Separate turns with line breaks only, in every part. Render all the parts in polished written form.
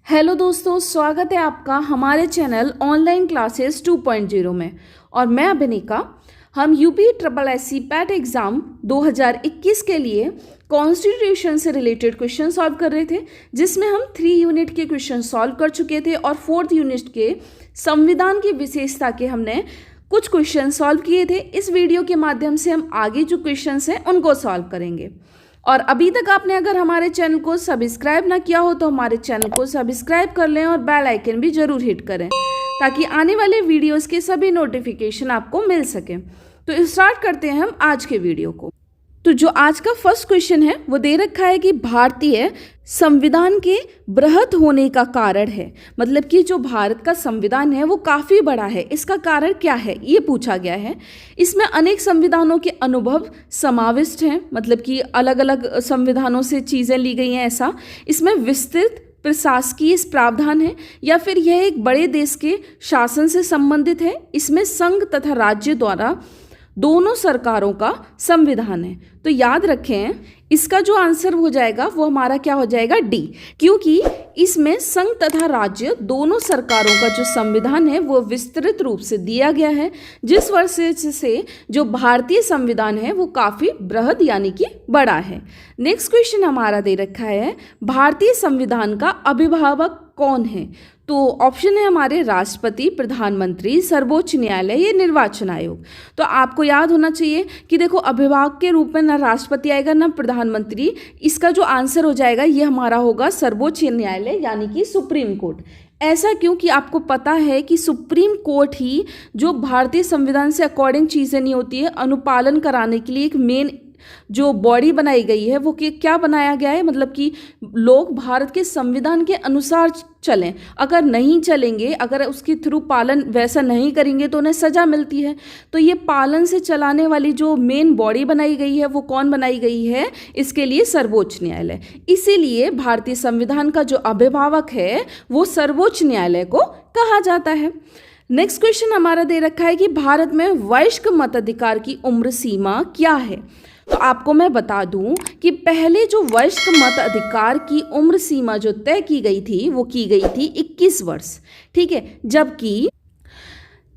Hello दोस्तों, स्वागत है आपका हमारे चैनल ऑनलाइन क्लासेस 2.0 में। और मैं अभिनिका। हम UP triple SC PAT exam 2021 के लिए कॉन्स्टिट्यूशन से रिलेटेड क्वेश्चन सॉल्व कर रहे थे, जिसमें हम 3 यूनिट के क्वेश्चन सॉल्व कर चुके थे और 4th यूनिट के संविधान की विशेषता के हमने कुछ क्वेश्चन सॉल्व किए थे। इस वीडियो के माध्यम से हम आगे जो क्वेश्चंस हैं उनको सॉल्व करेंगे। और अभी तक आपने अगर हमारे चैनल को सब्सक्राइब ना किया हो तो हमारे चैनल को सब्सक्राइब कर लें और बेल आइकन भी ज़रूर हिट करें ताकि आने वाले वीडियोस के सभी नोटिफिकेशन आपको मिल सकें। तो स्टार्ट करते हैं हम आज के वीडियो को। तो जो आज का फर्स्ट क्वेश्चन है वो दे रखा है कि भारतीय संविधान के बृहत होने का कारण है। मतलब कि जो भारत का संविधान है वो काफ़ी बड़ा है, इसका कारण क्या है ये पूछा गया है। इसमें अनेक संविधानों के अनुभव समाविष्ट हैं, मतलब कि अलग अलग संविधानों से चीज़ें ली गई हैं ऐसा। इसमें विस्तृत प्रशासकीय प्रावधान है या फिर यह एक बड़े देश के शासन से संबंधित है। इसमें संघ तथा राज्य द्वारा दोनों सरकारों का संविधान है। तो याद रखें इसका जो आंसर हो जाएगा वो हमारा क्या हो जाएगा, डी, क्योंकि इसमें संघ तथा राज्य दोनों सरकारों का जो संविधान है वो विस्तृत रूप से दिया गया है, जिस वजह से जो भारतीय संविधान है वो काफ़ी बृहद यानी कि बड़ा है। नेक्स्ट क्वेश्चन हमारा दे रखा है भारतीय संविधान का अभिभावक कौन है। तो ऑप्शन है हमारे राष्ट्रपति, प्रधानमंत्री, सर्वोच्च न्यायालय या निर्वाचन आयोग। तो आपको याद होना चाहिए कि देखो अभिभावक के रूप में ना राष्ट्रपति आएगा ना प्रधानमंत्री। इसका जो आंसर हो जाएगा ये हमारा होगा सर्वोच्च न्यायालय यानी कि सुप्रीम कोर्ट। ऐसा क्यों कि आपको पता है कि सुप्रीम कोर्ट ही जो भारतीय संविधान से अकॉर्डिंग चीज़ें नहीं होती है अनुपालन कराने के लिए एक मेन जो बॉडी बनाई गई है वो क्या बनाया गया है, मतलब कि लोग भारत के संविधान के अनुसार चलें। अगर नहीं चलेंगे, अगर उसके थ्रू पालन वैसा नहीं करेंगे तो उन्हें सज़ा मिलती है। तो ये पालन से चलाने वाली जो मेन बॉडी बनाई गई है वो कौन बनाई गई है, इसके लिए सर्वोच्च न्यायालय। इसीलिए भारतीय संविधान का जो अभिभावक है वो सर्वोच्च न्यायालय को कहा जाता है। नेक्स्ट क्वेश्चन हमारा दे रखा है कि भारत में वयस्क मताधिकार की उम्र सीमा क्या है। तो आपको मैं बता दूं कि पहले जो वयस्क मत अधिकार की उम्र सीमा जो तय की गई थी वो की गई थी 21 वर्ष, ठीक है।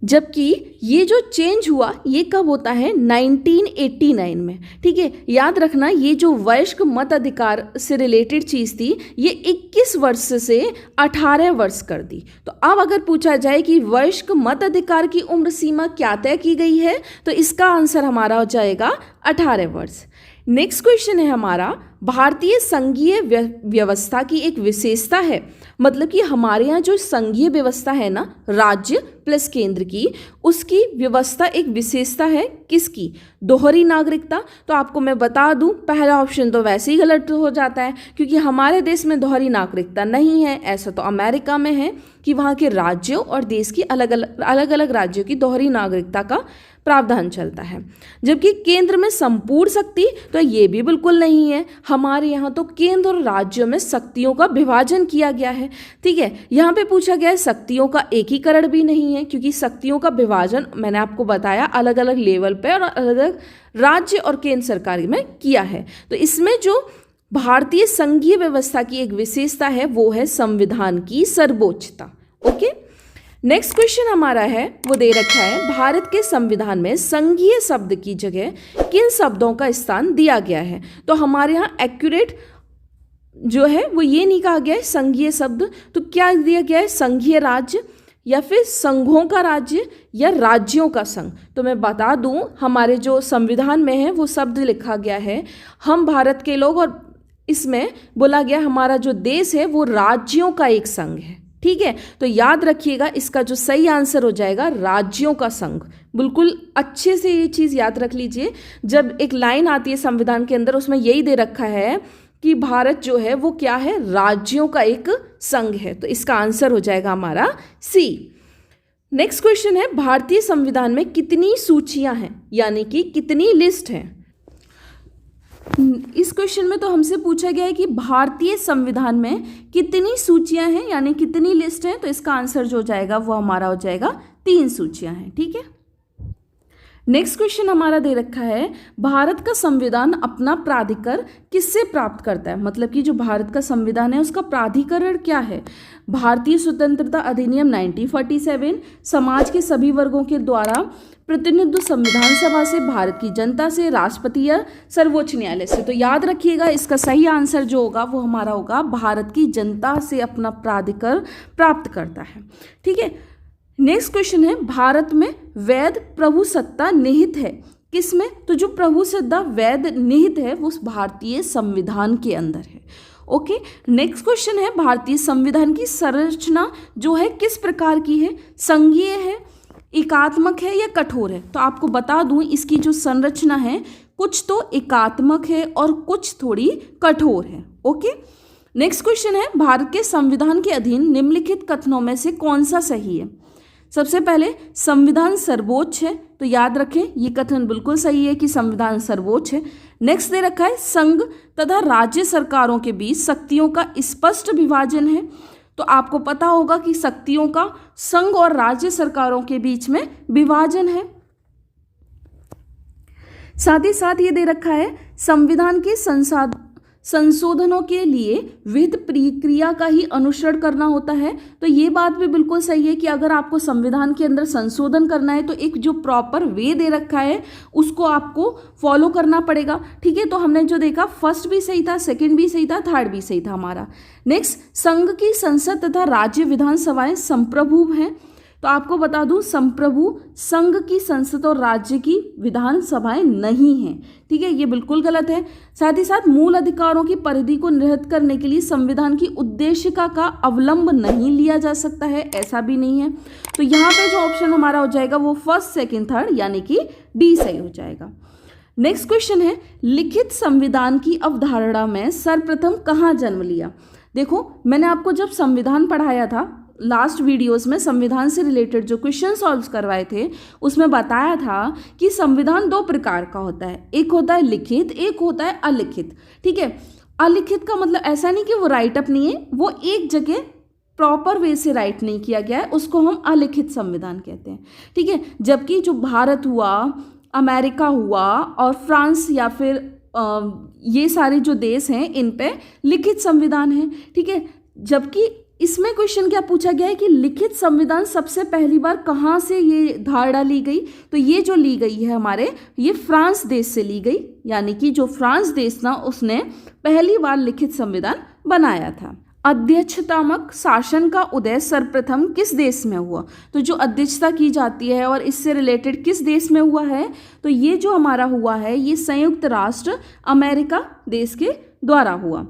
जबकि ये जो चेंज हुआ ये कब होता है, 1989 में, ठीक है। याद रखना ये जो वयस्क मत अधिकार से रिलेटेड चीज़ थी ये 21 वर्ष से 18 वर्ष कर दी। तो अब अगर पूछा जाए कि वयस्क मत अधिकार की उम्र सीमा क्या तय की गई है तो इसका आंसर हमारा हो जाएगा 18 वर्ष। नेक्स्ट क्वेश्चन है हमारा भारतीय संघीय व्यवस्था की एक विशेषता है। मतलब कि हमारे यहाँ जो संघीय व्यवस्था है ना, राज्य प्लस केंद्र की, उसकी व्यवस्था एक विशेषता है किसकी, दोहरी नागरिकता। तो आपको मैं बता दूं पहला ऑप्शन तो वैसे ही गलत हो जाता है क्योंकि हमारे देश में दोहरी नागरिकता नहीं है। ऐसा तो अमेरिका में है कि वहाँ के राज्यों और देश की अलग अलग राज्यों की दोहरी नागरिकता का प्रावधान चलता है। जबकि केंद्र में संपूर्ण शक्ति तो ये भी बिल्कुल नहीं है। हमारे यहाँ तो केंद्र और राज्यों में शक्तियों का विभाजन किया गया है, ठीक है। यहाँ पे पूछा गया है शक्तियों का एकीकरण भी नहीं है क्योंकि शक्तियों का विभाजन मैंने आपको बताया अलग अलग लेवल पे और अलग अलग राज्य और केंद्र सरकार में किया है। तो इसमें जो भारतीय संघीय व्यवस्था की एक विशेषता है वो है संविधान की सर्वोच्चता। ओके, नेक्स्ट क्वेश्चन हमारा है वो दे रखा है भारत के संविधान में संघीय शब्द की जगह किन शब्दों का स्थान दिया गया है। तो हमारे यहाँ एक्यूरेट जो है वो ये नहीं कहा गया है संघीय शब्द, तो क्या दिया गया है, संघीय राज्य या फिर संघों का राज्य या राज्यों का संघ। तो मैं बता दूं हमारे जो संविधान में है वो शब्द लिखा गया है हम भारत के लोग, और इसमें बोला गया हमारा जो देश है वो राज्यों का एक संघ है, ठीक है। तो याद रखिएगा इसका जो सही आंसर हो जाएगा राज्यों का संघ। बिल्कुल अच्छे से ये चीज़ याद रख लीजिए, जब एक लाइन आती है संविधान के अंदर उसमें यही दे रखा है कि भारत जो है वो क्या है, राज्यों का एक संघ है। तो इसका आंसर हो जाएगा हमारा सी। नेक्स्ट क्वेश्चन है भारतीय संविधान में कितनी सूचियां हैं यानी कि कितनी लिस्ट हैं। इस क्वेश्चन में तो हमसे पूछा गया है कि भारतीय संविधान में कितनी सूचियां हैं यानी कितनी लिस्ट हैं। तो इसका आंसर जो हो जाएगा वो हमारा हो जाएगा 3 सूचियां हैं, ठीक है। नेक्स्ट क्वेश्चन हमारा दे रखा है, भारत का संविधान अपना प्राधिकार किससे प्राप्त करता है? मतलब कि जो भारत का संविधान है उसका प्राधिकरण क्या है? भारतीय स्वतंत्रता अधिनियम 1947, समाज के सभी वर्गों के द्वारा प्रतिनिधित्व संविधान सभा से, भारत की जनता से, राष्ट्रपति या सर्वोच्च न्यायालय से। तो याद रखिएगा इसका सही आंसर जो होगा वो हमारा होगा भारत की जनता से अपना प्राधिकार प्राप्त करता है। ठीक है, नेक्स्ट क्वेश्चन है, भारत में वैध प्रभुसत्ता निहित है किसमें? तो जो प्रभुसत्ता वैध निहित है वो भारतीय संविधान के अंदर है। ओके, नेक्स्ट क्वेश्चन है, भारतीय संविधान की संरचना जो है किस प्रकार की है? संघीय है, एकात्मक है या कठोर है? तो आपको बता दूं इसकी जो संरचना है कुछ तो एकात्मक है और कुछ थोड़ी कठोर है। ओके, नेक्स्ट क्वेश्चन है, भारत के संविधान के अधीन निम्नलिखित कथनों में से कौन सा सही है? सबसे पहले संविधान सर्वोच्च है, तो याद रखें ये कथन बिल्कुल सही है कि संविधान सर्वोच्च है। नेक्स्ट दे रखा है, संघ तथा राज्य सरकारों के बीच शक्तियों का स्पष्ट विभाजन है, तो आपको पता होगा कि शक्तियों का संघ और राज्य सरकारों के बीच में विभाजन है। साथ ही साथ ये दे रखा है, संविधान के संशोधनों के लिए विहित प्रक्रिया का ही अनुसरण करना होता है। तो ये बात भी बिल्कुल सही है कि अगर आपको संविधान के अंदर संशोधन करना है तो एक जो प्रॉपर वे दे रखा है उसको आपको फॉलो करना पड़ेगा। ठीक है, तो हमने जो देखा फर्स्ट भी सही था, सेकंड भी सही था, थर्ड भी सही था हमारा। नेक्स्ट, संघ की संसद तथा राज्य विधानसभाएं संप्रभु हैं, तो आपको बता दूं संप्रभु संघ की संसद और राज्य की विधानसभाएं नहीं हैं। ठीक है, ये बिल्कुल गलत है। साथ ही साथ मूल अधिकारों की परिधि को निर्धारित करने के लिए संविधान की उद्देशिका का अवलंब नहीं लिया जा सकता है, ऐसा भी नहीं है। तो यहाँ पे जो ऑप्शन हमारा हो जाएगा वो फर्स्ट, सेकंड, थर्ड यानी कि डी सही हो जाएगा। नेक्स्ट क्वेश्चन है, लिखित संविधान की अवधारणा में सर्वप्रथम कहाँ जन्म लिया? देखो, मैंने आपको जब संविधान पढ़ाया था लास्ट वीडियोस में, संविधान से रिलेटेड जो क्वेश्चन सॉल्व करवाए थे उसमें बताया था कि संविधान दो प्रकार का होता है, एक होता है लिखित, एक होता है अलिखित। ठीक है, अलिखित का मतलब ऐसा नहीं कि वो राइट अप नहीं है, वो एक जगह प्रॉपर वे से राइट नहीं किया गया है, उसको हम अलिखित संविधान कहते हैं। ठीक है, जबकि जो भारत हुआ, अमेरिका हुआ और फ्रांस या फिर ये सारे जो देश हैं इन पे लिखित संविधान है। ठीक है, जबकि इसमें क्वेश्चन क्या पूछा गया है कि लिखित संविधान सबसे पहली बार कहाँ से ये धारणा ली गई? तो ये जो ली गई है हमारे, ये फ्रांस देश से ली गई, यानी कि जो फ्रांस देश ना उसने पहली बार लिखित संविधान बनाया था। अध्यक्षतात्मक शासन का उदय सर्वप्रथम किस देश में हुआ? तो जो अध्यक्षता की जाती है और इससे रिलेटेड किस देश में हुआ है? तो ये जो हमारा हुआ है ये संयुक्त राष्ट्र अमेरिका देश के द्वारा हुआ।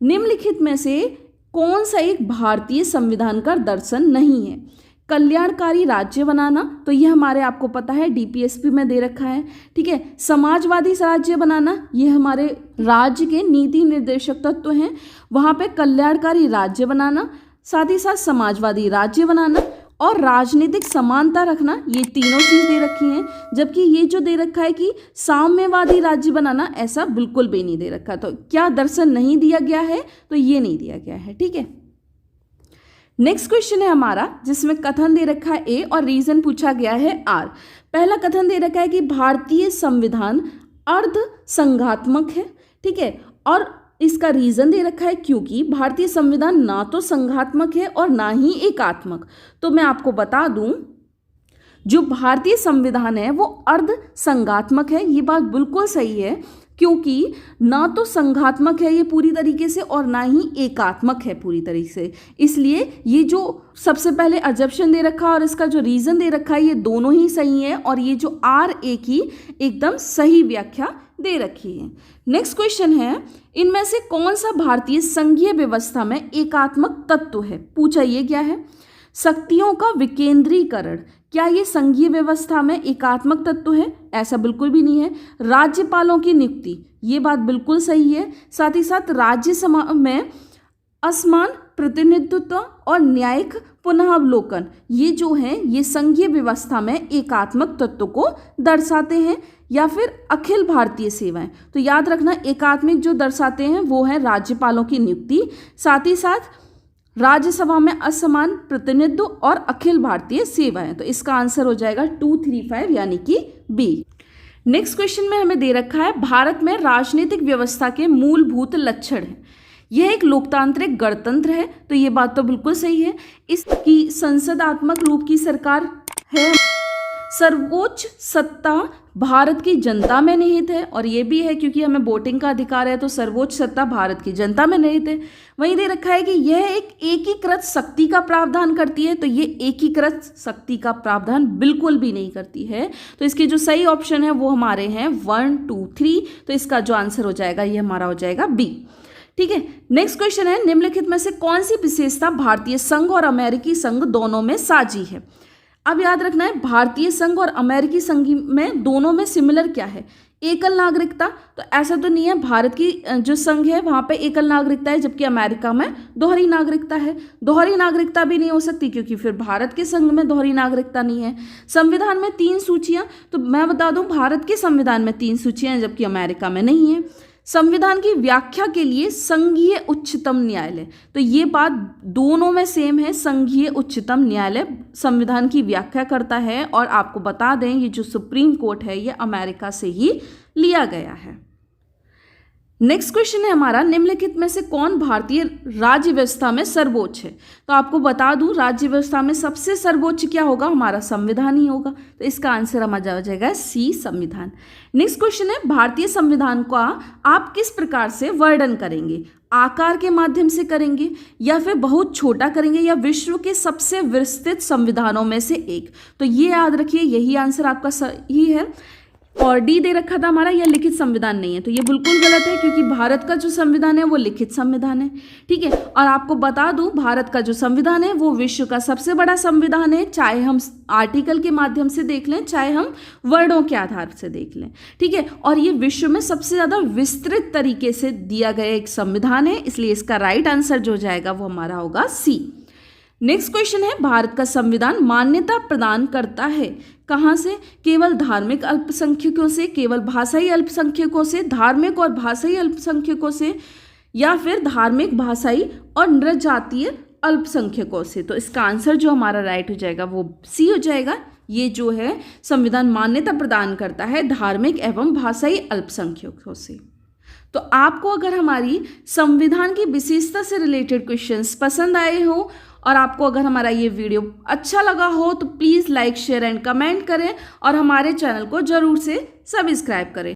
निम्नलिखित में से कौन सा एक भारतीय संविधान का दर्शन नहीं है? कल्याणकारी राज्य बनाना, तो ये हमारे आपको पता है डीपीएसपी में दे रखा है। ठीक है, समाजवादी राज्य बनाना, ये हमारे राज्य के नीति निर्देशक तत्व हैं, वहाँ पे कल्याणकारी राज्य बनाना, साथ ही साथ समाजवादी राज्य बनाना और राजनीतिक समानता रखना, ये तीनों चीज दे रखी हैं। जबकि ये जो दे रखा है कि साम्यवादी राज्य बनाना, ऐसा बिल्कुल भी नहीं दे रखा। तो क्या दर्शन नहीं दिया गया है? तो ये नहीं दिया गया है। ठीक है, नेक्स्ट क्वेश्चन है हमारा जिसमें कथन दे रखा है ए और रीजन पूछा गया है आर। पहला कथन दे रखा है कि भारतीय संविधान अर्ध संघात्मक है। ठीक है, और इसका रीजन दे रखा है क्योंकि भारतीय संविधान ना तो संघात्मक है और ना ही एकात्मक। तो मैं आपको बता दूं जो भारतीय संविधान है वो अर्ध संघात्मक है, ये बात बिल्कुल सही है, क्योंकि ना तो संघात्मक है ये पूरी तरीके से और ना ही एकात्मक है पूरी तरीके से। इसलिए ये जो सबसे पहले अजम्पशन दे रखा है और इसका जो रीजन दे रखा है ये दोनों ही सही है, और ये जो आर ए की एकदम सही व्याख्या दे रखी है। नेक्स्ट क्वेश्चन है, इनमें से कौन सा भारतीय संघीय व्यवस्था में एकात्मक तत्व है? पूछा ये क्या है? शक्तियों का विकेंद्रीकरण, क्या ये संघीय व्यवस्था में एकात्मक तत्व है? ऐसा बिल्कुल भी नहीं है। राज्यपालों की नियुक्ति, ये बात बिल्कुल सही है। साथ ही साथ राज्य सभा में असमान प्रतिनिधित्व और न्यायिक पुनरावलोकन, ये जो है ये संघीय व्यवस्था में एकात्मक तत्व को दर्शाते हैं। या फिर अखिल भारतीय सेवाएं, तो याद रखना एकात्मिक जो दर्शाते हैं वो है राज्यपालों की नियुक्ति। साथ ही साथ राज्यसभा में असमान प्रतिनिधित्व और अखिल भारतीय सेवाएं। तो इसका आंसर हो जाएगा 235 यानी कि बी। नेक्स्ट क्वेश्चन में हमें दे रखा है भारत में राजनीतिक व्यवस्था के मूलभूत लक्षण है। यह एक लोकतांत्रिक गणतंत्र है, तो ये बात तो बिल्कुल सही है। इसकी संसदात्मक रूप की सरकार है। सर्वोच्च सत्ता भारत की जनता में निहित है, और ये भी है क्योंकि हमें वोटिंग का अधिकार है, तो सर्वोच्च सत्ता भारत की जनता में निहित है। वहीं दे रखा है कि यह एक एकीकृत शक्ति का प्रावधान करती है, तो ये एकीकृत शक्ति का प्रावधान बिल्कुल भी नहीं करती है। तो इसके जो सही ऑप्शन है वो हमारे हैं 1, 2, 3। तो इसका जो आंसर हो जाएगा ये हमारा हो जाएगा बी। ठीक है, नेक्स्ट क्वेश्चन है निम्नलिखित में से कौन सी विशेषता भारतीय संघ और अमेरिकी संघ दोनों में साझी है। अब याद रखना है भारतीय संघ और अमेरिकी संघ में दोनों में सिमिलर क्या है, एकल नागरिकता। तो ऐसा तो नहीं है, भारत की जो संघ है वहां पे एकल नागरिकता है, जबकि अमेरिका में दोहरी नागरिकता है। दोहरी नागरिकता भी नहीं हो सकती क्योंकि फिर भारत के संघ में दोहरी नागरिकता नहीं है। संविधान में 3 सूचियां, तो मैं बता दूं भारत के संविधान में 3 सूचियां हैं जबकि अमेरिका में नहीं है। संविधान की व्याख्या के लिए संघीय उच्चतम न्यायालय, तो ये बात दोनों में सेम है। संघीय उच्चतम न्यायालय संविधान की व्याख्या करता है, और आपको बता दें ये जो सुप्रीम कोर्ट है ये अमेरिका से ही लिया गया है। नेक्स्ट क्वेश्चन है हमारा निम्नलिखित में से कौन भारतीय राज्य व्यवस्था में सर्वोच्च है। तो आपको बता दूं राज्य व्यवस्था में सबसे सर्वोच्च क्या होगा, हमारा संविधान ही होगा। तो इसका आंसर हमारा हो जाएगा सी, संविधान। नेक्स्ट क्वेश्चन है भारतीय संविधान का आप किस प्रकार से वर्णन करेंगे, आकार के माध्यम से करेंगे या फिर बहुत छोटा करेंगे या विश्व के सबसे विस्तृत संविधानों में से एक। तो ये याद रखिए यही आंसर आपका सही है। और डी दे रखा था हमारा यह लिखित संविधान नहीं है, तो ये बिल्कुल गलत है क्योंकि भारत का जो संविधान है वो लिखित संविधान है। ठीक है, और आपको बता दूं भारत का जो संविधान है वो विश्व का सबसे बड़ा संविधान है, चाहे हम आर्टिकल के माध्यम से देख लें चाहे हम वर्णों के आधार से देख लें। ठीक है, और ये विश्व में सबसे ज्यादा विस्तृत तरीके से दिया गया एक संविधान है, इसलिए इसका राइट आंसर जो जाएगा वो हमारा होगा सी। नेक्स्ट क्वेश्चन है भारत का संविधान मान्यता प्रदान करता है कहाँ से, केवल धार्मिक अल्पसंख्यकों से, केवल भाषाई अल्पसंख्यकों से, धार्मिक और भाषाई अल्पसंख्यकों से, या फिर धार्मिक भाषाई और नृजातीय अल्पसंख्यकों से। तो इसका आंसर जो हमारा राइट हो जाएगा वो सी हो जाएगा। ये जो है संविधान मान्यता प्रदान करता है धार्मिक एवं भाषाई अल्पसंख्यकों से। तो आपको अगर हमारी संविधान की विशेषता से रिलेटेड क्वेश्चंस पसंद आए हो और आपको अगर हमारा ये वीडियो अच्छा लगा हो तो please like, share and comment करें और हमारे चैनल को ज़रूर से सब्सक्राइब करें।